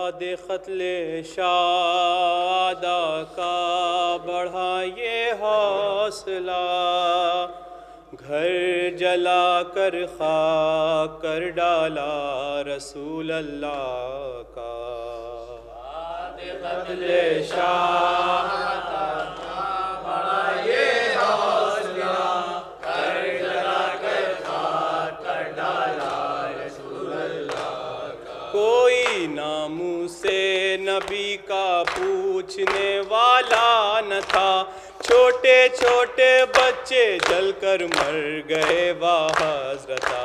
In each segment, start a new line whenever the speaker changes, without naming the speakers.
باد قتل شادہ کا بڑھا یہ حوصلہ، گھر جلا کر خاک کر ڈالا رسول اللہ کا۔ باد قتل شادہ کا بڑھا یہ حوصلہ، گھر جلا کر خاک کر ڈالا رسول اللہ کا۔ کوئی ناموں سے نبی کا پوچھنے والا نہ تھا، چھوٹے چھوٹے بچے جل کر مر گئے واہ حضرتا۔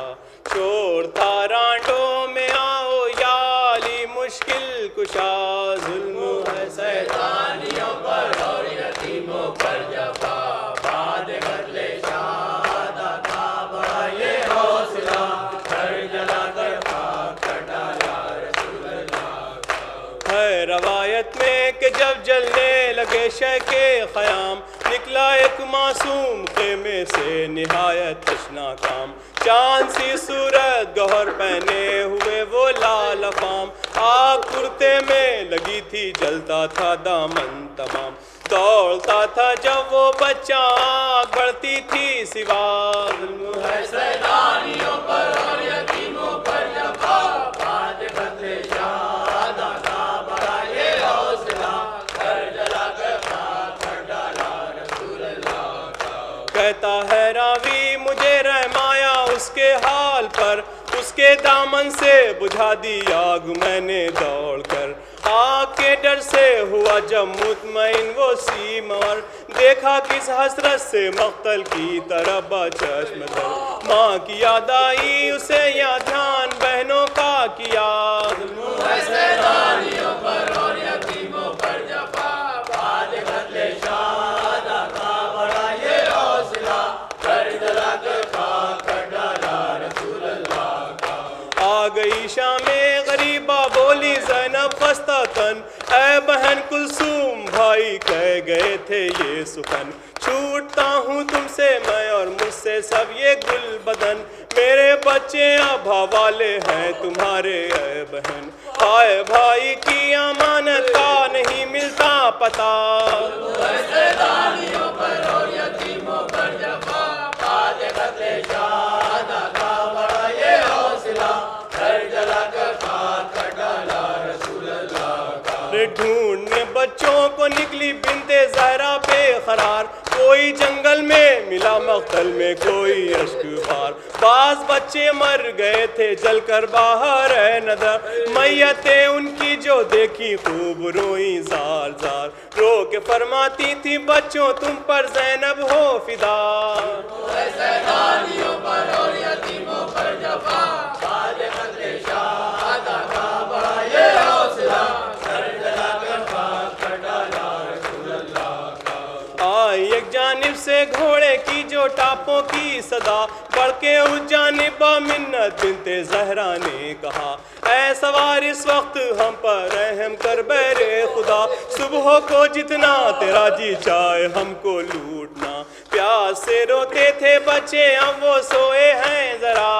شور تھا رانڈوں میں آؤ یا علی مشکل کشا، ظلم ہے شیطانیوں پر اور یتیموں پر جفا۔ باد قتل شادہ کا بڑھا یہ حوصلہ، گھر جلا کر خاک کر ڈالا رسول اللہ کا۔ ہے روایت میں کہ جب جلنے لگے شیخ خیام، نکلا ایک معصوم خیمے سے نہایت تشنا کام۔ چاند سی صورت گوہر پہنے ہوئے وہ لال افام، آگ کرتے میں لگی تھی جلتا تھا دامن تمام۔ دوڑتا تھا جب وہ بچہ آگ بڑھتی تھی سوا، ظلم ہے شیطانیوں پر اور یتیموں پر جفا۔ باد قتل شادہ کا بڑھا یہ حوصلہ، گھر جلا کر خاک کر ڈالا رسول اللہ کا۔ کہتا ہے راوی مجھے رحمایا اس کے حال پر، اس کے دامن سے بجھا دی آگ میں نے دوڑ کر۔ آگ کے ڈر سے ہوا جب مطمئن وہ سیمور، دیکھا کس حسرت سے مقتل کی طرف چشم تر۔ ماں کی یاد آئی اسے یا دھیان بہنوں کا کیا، ظلم ہے شیطانیوں پر اور یتیموں پر جفا۔ باد قتل شادہ کا بڑھا یہ حوصلہ، گھر جلا کر خاک کر ڈالا رسول اللہ کا۔ آ گئی شام غریبہ بولی زینب خستہ تن، اے بہن کلثوم بھائی کہہ گئے تھے یہ سخن۔ چھوٹتا ہوں تم سے میں اور مجھ سے سب یہ گل بدن، میرے بچے اب حوالے ہیں تمہارے اے بہن۔ آئے بھائی کی امانت کا نہیں ملتا پتہ، شیطانیوں پر اور یتیموں پر جفا۔ باد قتل شادہ کا بڑھا یہ حوصلہ، گھر جلا کر خاک کر ڈالا رسول اللہ کا۔ ڈھونڈنے بچوں کو نکلی بنت زہرا بے قرار، کوئی جنگل میں ملا مقتل میں کوئی اشک بار۔ بعض بچے مر گئے تھے جل کر باہر ہے نظر، میتیں ان کی جو دیکھی خوب روئی زار زار۔ رو کے فرماتی تھی بچوں تم پر زینب ہو فدا، شیطانیوں پر اور یتیموں پر جفا۔ باد قتل شادہ کا بڑھا یہ حوصلہ، گھر جلا کر خاک کر ڈالا رسول اللہ کا۔ آئی ایک جانب سے گھوڑے کی جو ٹاپوں کی صدا، بڑھ کے اس جانب منت بنت زہرا نے کہا، اے سوار اس وقت ہم پر رحم کر بیر خدا۔ صبح کو جتنا تیرا جی چاہے ہم کو لوٹنا، پیاس سے روتے تھے بچے اب وہ سوئے ہیں ذرا،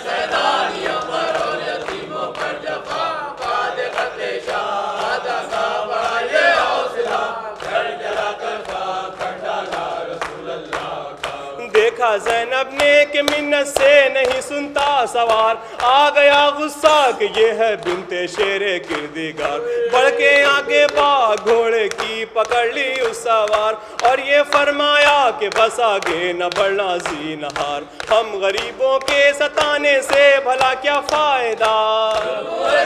شیطانیوں پر اور یتیموں پر جفا۔ باد قتل شادہ کا بڑھا یہ حوصلہ، گھر جلا کر خاک کر ڈالا رسول اللہ کا۔ دیکھا زینب نے کہ منت سے نہیں سنتا سوار، آ گیا غصہ کہ یہ ہے بنت شیر کردگار۔ بڑھ کے آگے باغ گھوڑے کی پکڑ لی اس سوار، اور یہ فرمایا کہ بس آگے نہ بڑھنا زینہار، ہم غریبوں کے ستانے سے بھلا کیا فائدہ،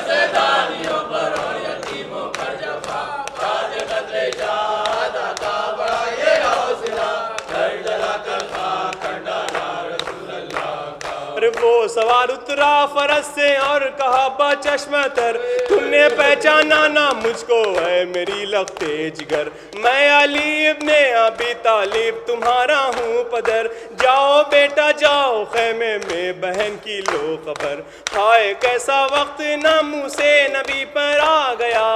شیطانیوں پر اور یتیموں پر جفا۔ باد قتل شادہ کا بڑھا یہ حوصلہ، گھر جلا کر خاک کر ڈالا رسول اللہ کا۔ وہ سوار اترا فرس سے اور کہا با چشم تر، تم نے پہچانا نہ مجھ کو اے میری لخت جگر، میں علی ابن ابی طالب تمہارا ہوں پدر۔ جاؤ بیٹا جاؤ خیمے میں بہن کی لو خبر، ہائے کیسا وقت ناموں سے نبی پر آ گیا،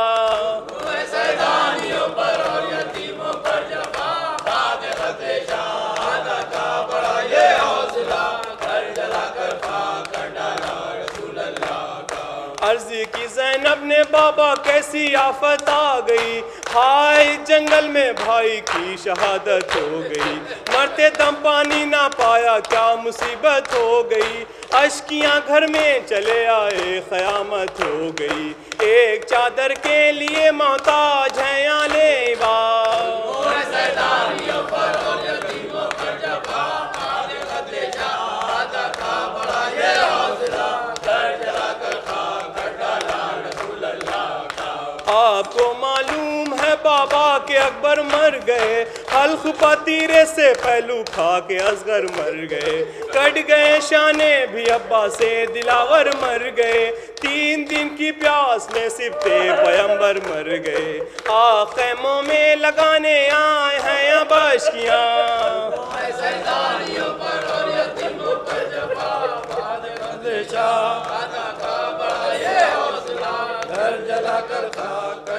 شیطانیوں پر اور یتیموں پر جفا۔ باد قتل شادہ کا بڑھا یہ حوصلہ، گھر جلا کر خاک کر ڈالا رسول اللہ کا۔ عرض کی زینب نے بابا کیسی آفت آ گئی، ہائے جنگل میں بھائی کی شہادت ہو گئی، مرتے دم پانی نہ پایا کیا مصیبت ہو گئی، اشکیاں گھر میں چلے آئے قیامت ہو گئی، ایک چادر کے لیے محتاج ہیں آلے بار، آپ کو معلوم ہے بابا کہ اکبر مر گئے، حلق پتیرے سے پہلو کھا کے اصغر مر گئے، کٹ گئے شانے بھی ابا سے دلاور مر گئے، 3 دن کی پیاس میں سبتے پیمبر مر گئے، خیموں میں لگانے آئے ہیں اب اشکیاں، گھر جلا کر خاک